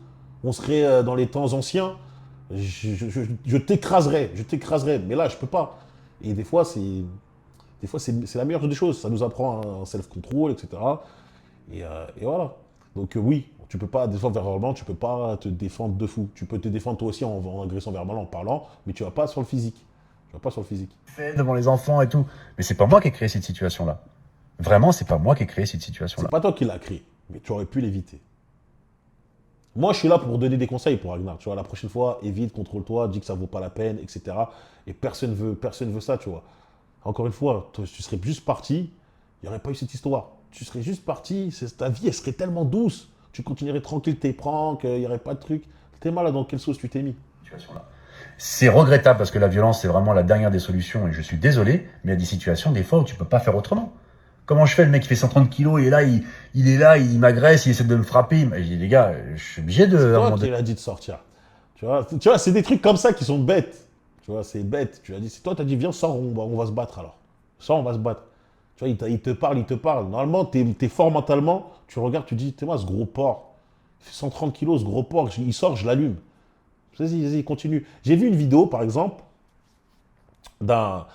On serait dans les temps anciens. Je t'écraserais. Je t'écraserais. Mais là, je peux pas. Et des fois, c'est la meilleure des choses. Ça nous apprend un self-control, etc. Et voilà. Donc oui, tu peux pas défendre verbalement, tu peux pas te défendre de fou. Tu peux te défendre toi aussi en agressant verbalement, en parlant, mais tu vas pas sur le physique. Tu vas pas sur le physique. Fait devant les enfants et tout. Mais c'est pas moi qui ai créé cette situation-là. Vraiment, c'est pas moi qui ai créé cette situation-là. C'est pas toi qui l'as créé, mais tu aurais pu l'éviter. Moi, je suis là pour donner des conseils pour Ragnar. Tu vois, la prochaine fois, évite, contrôle-toi, dis que ça vaut pas la peine, etc. Et personne veut ça, tu vois. Encore une fois, tu serais juste parti, il n'y aurait pas eu cette histoire. Tu serais juste parti, ta vie, elle serait tellement douce. Tu continuerais tranquille tes pranks, il n'y aurait pas de truc. T'es malade, dans quelle sauce tu t'es mis? C'est regrettable parce que la violence, c'est vraiment la dernière des solutions et je suis désolé, mais il y a des situations, des fois, où tu peux pas faire autrement. Comment je fais? Le mec qui fait 130 kilos, il est là, il m'agresse, il essaie de me frapper. Je dis, les gars, je suis obligé de... C'est toi qui l'as dit de sortir. Tu vois, c'est des trucs comme ça qui sont bêtes. Tu vois, c'est bête. Tu as dit, c'est toi, tu as dit, viens, sors, on va se battre alors. Sors, on va se battre. Tu vois, il te parle. Normalement, tu es fort mentalement. Tu regardes, tu dis, t'es moi, ce gros porc. Il fait 130 kilos, ce gros porc. Il sort, je l'allume. Vas-y, continue. J'ai vu une vidéo, par exemple, d'un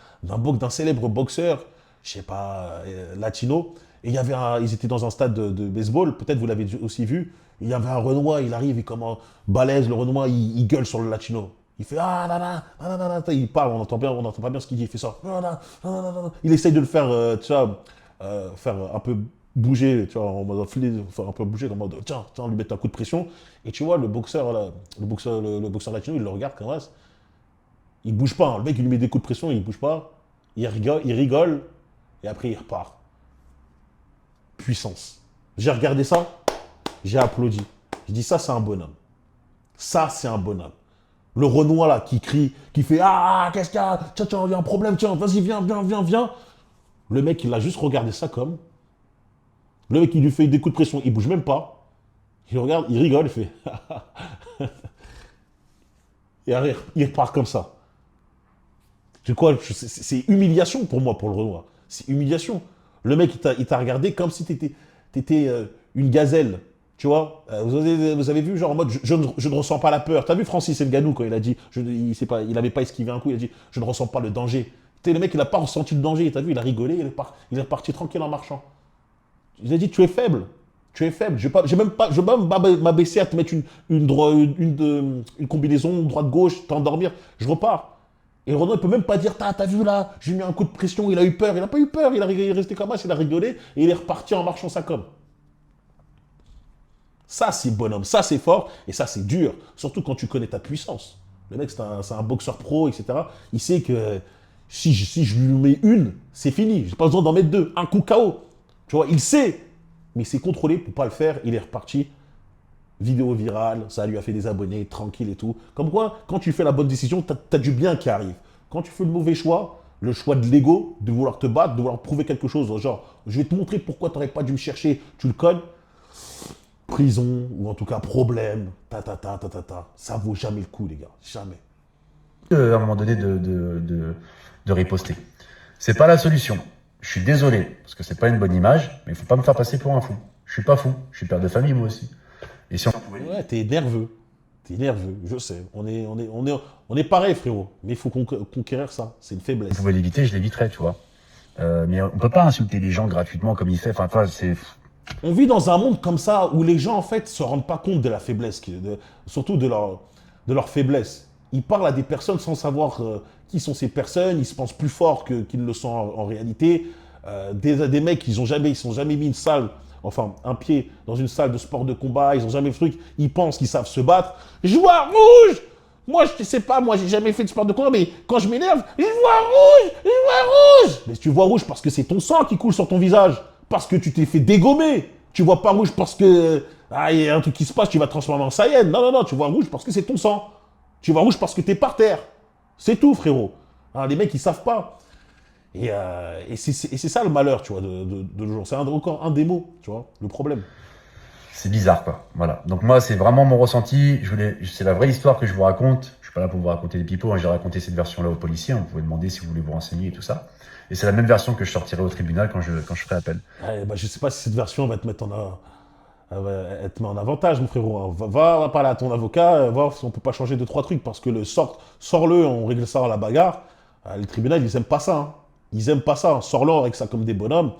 célèbre boxeur, je sais pas, latino. Et ils étaient dans un stade de baseball. Peut-être vous l'avez aussi vu. Il y avait un Renoir, il arrive, il comment balèze, le Renoir, il gueule sur le latino. Il fait il parle, on n'entend pas bien ce qu'il dit, il fait ça. Il essaye de le faire, tu vois, faire un peu bouger, tu vois, en mode faire un peu bouger, en mode tiens, lui mettre un coup de pression. Et tu vois, le boxeur latino, il le regarde comme ça. Il bouge pas, hein. Le mec, il lui met des coups de pression, il bouge pas. Il rigole, et après, il repart. Puissance. J'ai regardé ça, j'ai applaudi. J'ai dit, ça, c'est un bonhomme. Ça, c'est un bonhomme. Le Renoir, là, qui crie, qui fait ah, qu'est-ce qu'il y a? Tiens, il y a un problème, tiens, vas-y, viens. Le mec, il a juste regardé ça comme. Le mec, il lui fait des coups de pression, il bouge même pas. Il regarde, il rigole, il fait. Et après, il repart comme ça. C'est quoi? C'est humiliation pour moi, pour le Renoir. C'est humiliation. Le mec, il t'a regardé comme si t'étais une gazelle. Tu vois, vous avez vu, genre en mode, je ne ressens pas la peur. T'as vu Francis Ngannou quand il a dit, il n'avait pas esquivé un coup, il a dit, je ne ressens pas le danger. Le mec, il n'a pas ressenti le danger. T'as vu, il a rigolé, il est reparti tranquille en marchant. Il a dit, tu es faible. Tu es faible. Je vais même m'abaisser à te mettre une combinaison droite-gauche, t'endormir. Je repars. Et Renaud, il peut même pas dire, t'as vu là, j'ai mis un coup de pression, il a eu peur. Il n'a pas eu peur, il est resté comme ça, il a rigolé et il est reparti en marchant sa com. Ça, c'est bonhomme, ça, c'est fort et ça, c'est dur. Surtout quand tu connais ta puissance. Le mec, c'est un boxeur pro, etc. Il sait que si je lui mets une, c'est fini. J'ai pas besoin d'en mettre deux. Un coup KO. Tu vois, il sait. Mais il s'est contrôlé pour pas le faire. Il est reparti. Vidéo virale, ça lui a fait des abonnés, tranquille et tout. Comme quoi, quand tu fais la bonne décision, t'as du bien qui arrive. Quand tu fais le mauvais choix, le choix de l'ego, de vouloir te battre, de vouloir prouver quelque chose, genre, je vais te montrer pourquoi t'aurais pas dû me chercher, tu le cognes, prison, ou en tout cas problème, ça vaut jamais le coup, les gars, jamais. À un moment donné de riposter. C'est pas la solution. Je suis désolé, parce que c'est pas une bonne image, mais il faut pas me faire passer pour un fou. Je suis pas fou, je suis père de famille moi aussi. Et si on pouvait... Ouais, t'es nerveux. T'es nerveux, je sais. On est pareil, frérot. Mais il faut conquérir ça. C'est une faiblesse. pouvait l'éviter, je l'éviterais, tu vois. Mais on peut pas insulter les gens gratuitement comme il fait. Enfin, toi, c'est... On vit dans un monde comme ça où les gens, en fait, se rendent pas compte de la faiblesse, surtout de leur faiblesse. Ils parlent à des personnes sans savoir qui sont ces personnes. Ils se pensent plus forts qu'ils ne le sont en réalité. Des mecs, ils sont jamais mis une salle, enfin un pied dans une salle de sport de combat. Ils ont jamais fait truc. Ils pensent qu'ils savent se battre. Je vois rouge. Moi, je sais pas, moi, j'ai jamais fait de sport de combat, mais quand je m'énerve, je vois rouge, je vois rouge. Mais tu vois rouge parce que c'est ton sang qui coule sur ton visage. Parce que tu t'es fait dégommer. Tu vois pas rouge parce que, il y a un truc qui se passe, tu vas te transformer en Saiyan. Non, non, non, tu vois rouge parce que c'est ton sang. Tu vois rouge parce que t'es par terre. C'est tout, frérot. Hein, les mecs, ils savent pas. Et c'est ça le malheur, tu vois, de nos jours. C'est encore un des mots, tu vois, le problème. C'est bizarre, quoi. Voilà. Donc moi, c'est vraiment mon ressenti. C'est la vraie histoire que je vous raconte. Je suis pas là pour vous raconter des pipeaux. Hein. J'ai raconté cette version-là aux policiers. Vous pouvez demander si vous voulez vous renseigner et tout ça. Et c'est la même version que je sortirai au tribunal quand je ferai appel. Ouais, bah, je sais pas si cette version va te mettre elle te met en avantage, mon frérot. Hein. Va parler à ton avocat, voir si on peut pas changer deux, trois trucs. Parce que sors-le, on règle ça à la bagarre. Le tribunal, ils aiment pas ça. Hein. Ils aiment pas ça. Hein. Sors-le avec ça comme des bonhommes.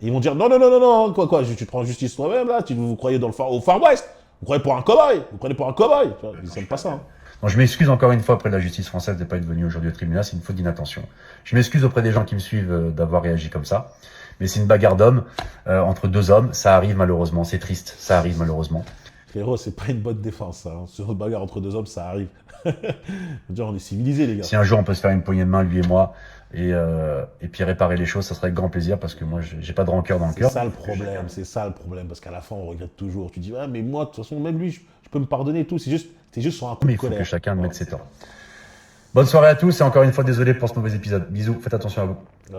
Et ils vont dire non, non, non, non, non, quoi, tu te prends justice toi-même, là. Vous croyez au Far West. Vous croyez pour un cobaye. Vous prenez pour un cobaye. Ils aiment pas ça. Hein. Donc, je m'excuse encore une fois auprès de la justice française de ne pas être venu aujourd'hui au tribunal, c'est une faute d'inattention. Je m'excuse auprès des gens qui me suivent d'avoir réagi comme ça. Mais c'est une bagarre d'hommes entre deux hommes, ça arrive malheureusement, c'est triste, ça arrive malheureusement. Frérot, c'est pas une bonne défense, ça. Hein. Sur une bagarre entre deux hommes, ça arrive. Dire, on est civilisés, les gars. Si un jour on peut se faire une poignée de main, lui et moi, et puis réparer les choses, ça serait avec grand plaisir parce que moi, j'ai pas de rancœur dans le cœur. C'est ça le problème, parce qu'à la fin, on regrette toujours. Tu dis, ah, mais moi, de toute façon, même lui, je peux me pardonner et tout. C'est juste sur un coup Mais de il faut colère. que chacun mette ses torts. Bonne soirée à tous et encore une fois, désolé pour ce mauvais épisode. Bisous, faites attention à vous.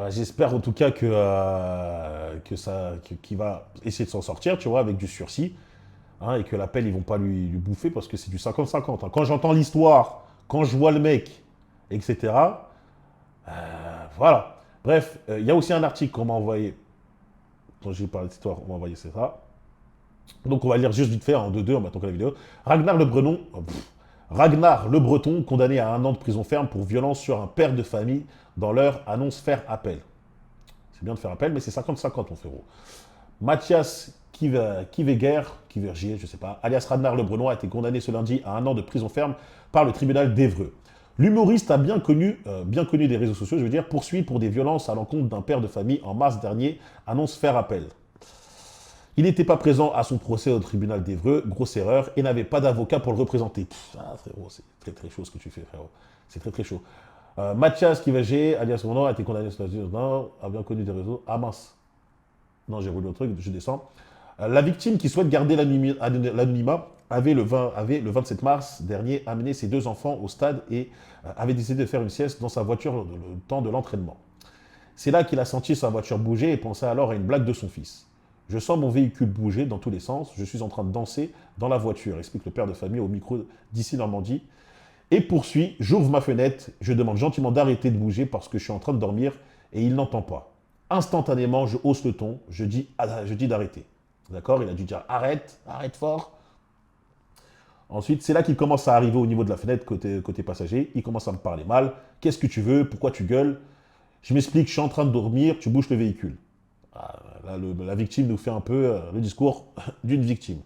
J'espère en tout cas qu'il va essayer de s'en sortir, tu vois, avec du sursis. Hein, et que l'appel, ils vont pas lui bouffer parce que c'est du 50-50. Hein. Quand j'entends l'histoire, quand je vois le mec, etc. Voilà. Bref, il y a aussi un article qu'on m'a envoyé. Quand j'ai parlé d'histoire, on m'a envoyé, c'est ça. Donc on va lire juste vite fait en 2-2 en mettant que la vidéo. Ragnar Le Breton, condamné à 1 an de prison ferme pour violence sur un père de famille dans l'heure, annonce faire appel. C'est bien de faire appel, mais c'est 50-50, mon frérot. Mathias Kiveger, je sais pas, alias Ragnar Le Breton, a été condamné ce lundi à 1 an de prison ferme par le tribunal d'Évreux. L'humoriste a bien connu des réseaux sociaux, je veux dire, poursuivi pour des violences à l'encontre d'un père de famille en mars dernier, annonce faire appel. Il n'était pas présent à son procès au tribunal d'Évreux, grosse erreur, et n'avait pas d'avocat pour le représenter. Frérot, c'est très très chaud ce que tu fais, frérot. C'est très très chaud. Mathias Kiveger, alias Renaud, a été condamné ce lundi, a bien connu des réseaux. Ah mince. Non, j'ai voulu un truc, je descends. La victime qui souhaite garder l'anonymat avait le 27 mars dernier amené ses 2 enfants au stade et avait décidé de faire une sieste dans sa voiture le temps de l'entraînement. C'est là qu'il a senti sa voiture bouger et pensa alors à une blague de son fils. Je sens mon véhicule bouger dans tous les sens, je suis en train de danser dans la voiture, explique le père de famille au micro d'ici Normandie. Et poursuit, j'ouvre ma fenêtre, je demande gentiment d'arrêter de bouger parce que je suis en train de dormir et il n'entend pas. Instantanément, je hausse le ton, je dis d'arrêter. D'accord? Il a dû dire arrête fort. Ensuite, c'est là qu'il commence à arriver au niveau de la fenêtre côté passager. Il commence à me parler mal. Qu'est-ce que tu veux? Pourquoi tu gueules? Je m'explique, je suis en train de dormir, tu bouges le véhicule. Là, la victime nous fait un peu le discours d'une victime.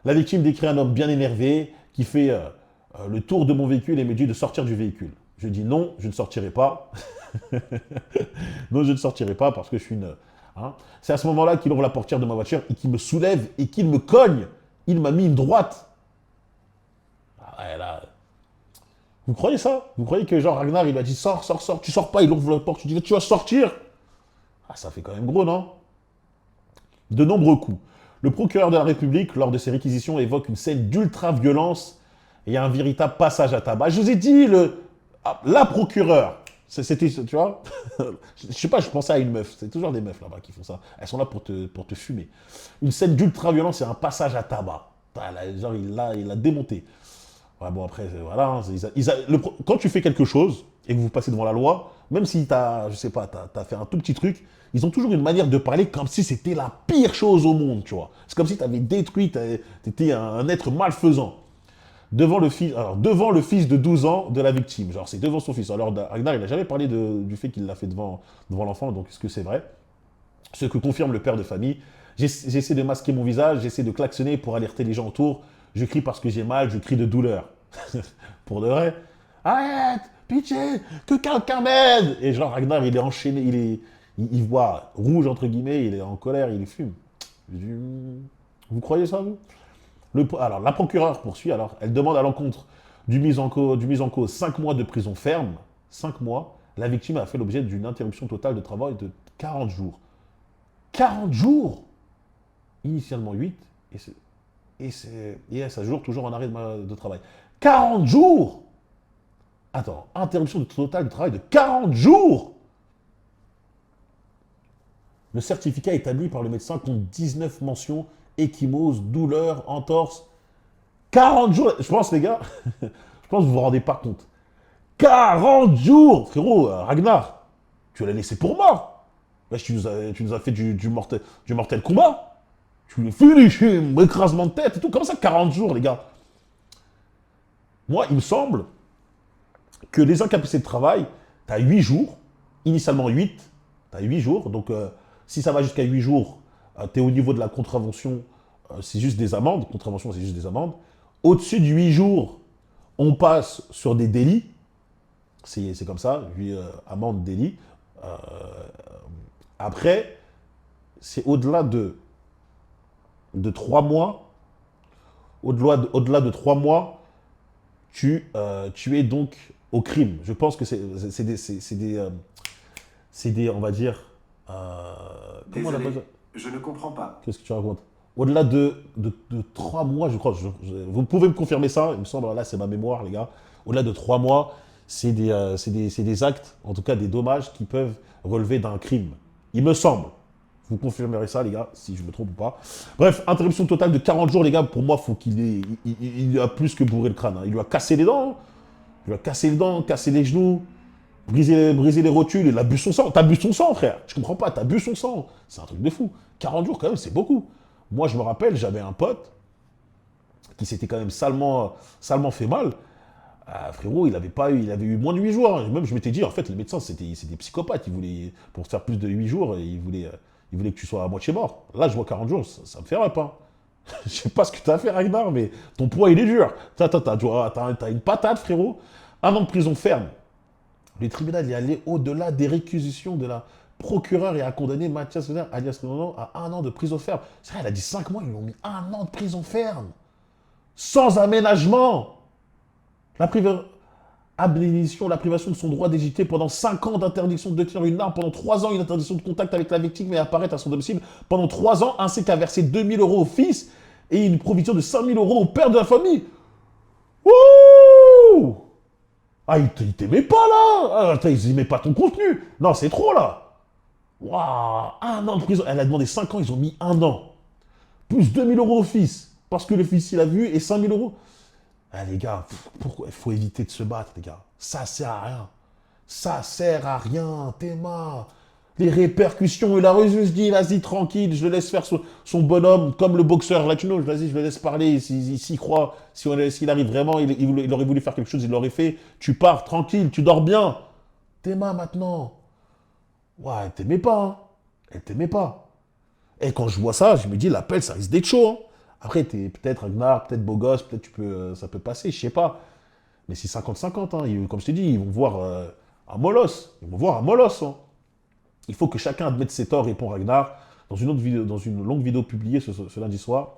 La victime décrit un homme bien énervé qui fait le tour de mon véhicule et me dit de sortir du véhicule. Je dis non, je ne sortirai pas. Non, je ne sortirai pas parce que je suis une... hein. C'est à ce moment-là qu'il ouvre la portière de ma voiture et qu'il me soulève et qu'il me cogne. Il m'a mis une droite. Ah ouais, là... Vous croyez ça? Vous croyez que genre Ragnar, il a dit sors, sors, sors, tu sors pas, il ouvre la porte, tu dis tu vas sortir? Ah, ça fait quand même gros, non? De nombreux coups. Le procureur de la République, lors de ses réquisitions, évoque une scène d'ultra-violence et il y a un véritable passage à tabac. Je vous ai dit, la procureure, c'était, tu vois, je sais pas, je pensais à une meuf. C'est toujours des meufs là-bas qui font ça. Elles sont là pour te fumer. Une scène d'ultra-violence et un passage à tabac. Genre, il l'a démonté. Ouais, bon, après, voilà. Hein, quand tu fais quelque chose et que vous passez devant la loi, même si je sais pas, t'as fait un tout petit truc, ils ont toujours une manière de parler comme si c'était la pire chose au monde, tu vois. C'est comme si tu avais détruit, t'étais un être malfaisant. Devant le fils de 12 ans de la victime. Genre, c'est devant son fils. Alors, Ragnar, il n'a jamais parlé du fait qu'il l'a fait devant l'enfant, donc est-ce que c'est vrai? Ce que confirme le père de famille. J'essaie de masquer mon visage, j'essaie de klaxonner pour alerter les gens autour. Je crie parce que j'ai mal, je crie de douleur. Pour de vrai. Arrête, pitié, que quelqu'un m'aide. Et genre, Ragnar, il est enchaîné, il voit rouge, entre guillemets, il est en colère, il fume. Vous croyez ça, vous? Alors, la procureure poursuit, alors, elle demande à l'encontre du mis en cause 5 mois de prison ferme. 5 mois. La victime a fait l'objet d'une interruption totale de travail de 40 jours. 40 jours! Initialement 8, et ça jour toujours en arrêt de travail. 40 jours! Attends, interruption totale de travail de 40 jours! Le certificat établi par le médecin compte 19 mentions, échymose, douleur, entorse. 40 jours! Je pense, les gars, je pense que vous vous rendez pas compte. 40 jours! Frérot, Ragnar, tu l'as laissé pour mort. Wesh, tu nous as fait du mortel combat. Tu le finish, écrasement de tête et tout. Comment ça, 40 jours, les gars? Moi, il me semble que les incapacités de travail, tu as 8 jours. Initialement 8. Tu as 8 jours. Donc, si ça va jusqu'à 8 jours, tu es au niveau de la contravention. C'est juste des amendes. Contravention, c'est juste des amendes. Au-dessus de 8 jours, on passe sur des délits. C'est comme ça. Amende, délit. Après, c'est au-delà de 3 mois. Au-delà de 3 mois, tu es donc au crime. Je pense que c'est des, on va dire... comment on appelle ça? Je ne comprends pas. Qu'est-ce que tu racontes? Au-delà de 3 mois, je crois, vous pouvez me confirmer ça, il me semble, là c'est ma mémoire les gars, au-delà de 3 mois, c'est des actes, en tout cas des dommages qui peuvent relever d'un crime. Il me semble. Vous confirmerez ça, les gars, si je me trompe ou pas. Bref, interruption totale de 40 jours, les gars. Pour moi, faut il a plus que bourré le crâne. Hein. Il lui a cassé les dents. Il lui a cassé les dents, cassé les genoux, brisé les rotules. Il a bu son sang. T'as bu son sang, frère. Je comprends pas. T'as bu son sang. C'est un truc de fou. 40 jours, quand même, c'est beaucoup. Moi, je me rappelle, j'avais un pote qui s'était quand même salement fait mal. Frérot, il avait eu moins de 8 jours. Hein. Même, je m'étais dit, en fait, les médecins, c'est des psychopathes. Ils voulaient, pour faire plus de 8 jours, ils voulaient que tu sois à moitié mort. Là, je vois 40 jours, ça me fait rep. Hein. Je sais pas ce que tu as fait, Ragnar, mais ton poids, il est dur. T'as une patate, frérot. 1 an de prison ferme. Le tribunal est allé au-delà des réquisitions de la procureure et a condamné Mathias Renner, alias Renan, à 1 an de prison ferme. C'est vrai, elle a dit 5 mois, ils lui ont mis 1 an de prison ferme. Sans aménagement. La privation de son droit d'hésiter pendant 5 ans d'interdiction de tenir une arme, pendant 3 ans une interdiction de contact avec la victime et apparaître à son domicile, pendant 3 ans, ainsi qu'à verser 2 000 € au fils et une provision de 5 000 € au père de la famille. Ouh! Ah, ils t'aimaient pas là! Ah, ils n'aimaient pas ton contenu! Non, c'est trop là! Waouh! 1 an de prison. Elle a demandé 5 ans, ils ont mis 1 an. Plus 2 000 € au fils, parce que le fils il a vu, et 5 000 €. Ah, les gars, pourquoi il faut éviter de se battre, les gars. Ça sert à rien. Ça sert à rien, Théma. Les répercussions, il a juste dit, vas-y, tranquille, je le laisse faire son bonhomme, comme le boxeur latino, vas-y, je le laisse parler, s'il s'y croit, s'il arrive vraiment, il aurait voulu faire quelque chose, il l'aurait fait. Tu pars, tranquille, tu dors bien. Théma, maintenant. Ouais, elle t'aimait pas, hein. Elle t'aimait pas. Et quand je vois ça, je me dis, l'appel, ça risque d'être chaud, hein. Après, t'es peut-être Ragnar, peut-être beau gosse, peut-être ça peut passer, je sais pas. Mais c'est 50-50. Hein. Comme je t'ai dit, ils vont voir un molosse. Ils vont voir un molosse. Hein. Il faut que chacun admette ses torts, répond Ragnar. Dans une, autre vidéo, dans une longue vidéo publiée ce lundi soir,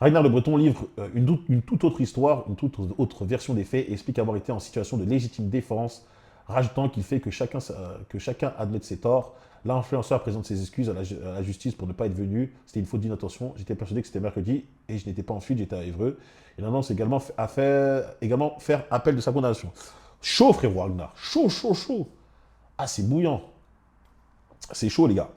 Ragnar le Breton livre une toute autre histoire, une toute autre version des faits et explique avoir été en situation de légitime défense, rajoutant qu'il fait que chacun admette ses torts. L'influenceur présente ses excuses à la justice pour ne pas être venu. C'était une faute d'inattention. J'étais persuadé que c'était mercredi et je n'étais pas en fuite, j'étais à Évreux. Il annonce également faire appel de sa condamnation. Chaud, frérot Ragnar. Chaud, chaud, chaud. Ah, c'est bouillant. C'est chaud, les gars.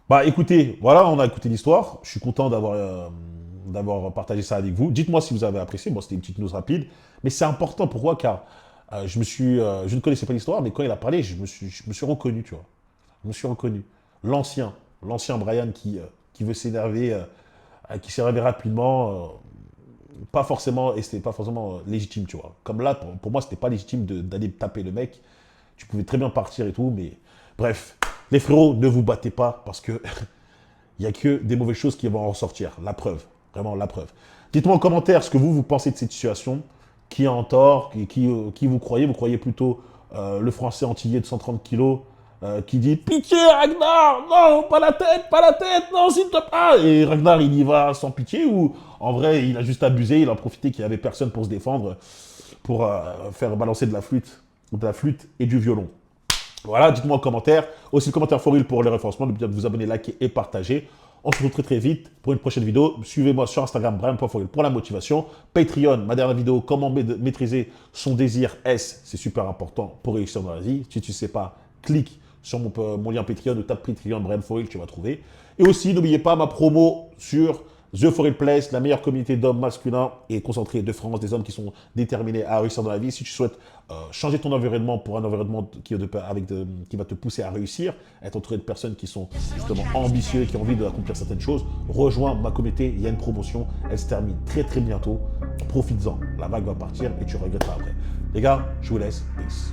Bah écoutez, voilà, on a écouté l'histoire. Je suis content d'avoir partagé ça avec vous. Dites-moi si vous avez apprécié. Bon, c'était une petite news rapide. Mais c'est important. Pourquoi? Car je ne connaissais pas l'histoire, mais quand il a parlé, je me suis reconnu, tu vois. Je me suis reconnu. L'ancien Brian qui veut s'énerver, qui s'est énervé rapidement, pas forcément, et c'était pas forcément légitime, tu vois. Comme là, pour moi, c'était pas légitime d'aller taper le mec. Tu pouvais très bien partir et tout, mais bref. Les frérots, ne vous battez pas parce que il n'y a que des mauvaises choses qui vont en ressortir. La preuve, vraiment la preuve. Dites-moi en commentaire ce que vous pensez de cette situation. Qui est en tort, qui vous croyez? Vous croyez plutôt le français antillais de 130 kilos qui dit « Pitié, Ragnar! Non, pas la tête, non, s'il te plaît !» Et Ragnar, il y va sans pitié ou en vrai, il a juste abusé, il a profité qu'il n'y avait personne pour se défendre, pour faire balancer de la flûte et du violon. Voilà, dites-moi en commentaire. Aussi le commentaire for real pour le référencement. N'oubliez pas de vous abonner, liker et partager. On se retrouve très vite pour une prochaine vidéo. Suivez-moi sur Instagram, Brian.forreal pour la motivation. Patreon, ma dernière vidéo, comment maîtriser son désir S. C'est super important pour réussir dans la vie. Si tu ne sais pas, clique sur mon lien Patreon ou tape Patreon, Brian.forreal, tu vas trouver. Et aussi, n'oubliez pas ma promo sur The For Real Place, la meilleure communauté d'hommes masculins et concentrés de France, des hommes qui sont déterminés à réussir dans la vie. Si tu souhaites changer ton environnement pour un environnement qui va te pousser à réussir, être entouré de personnes qui sont justement ambitieux et qui ont envie d'accomplir certaines choses, rejoins ma communauté. Il y a une promotion, elle se termine très très bientôt. Profites-en, la vague va partir et tu regretteras après. Les gars, je vous laisse. Peace.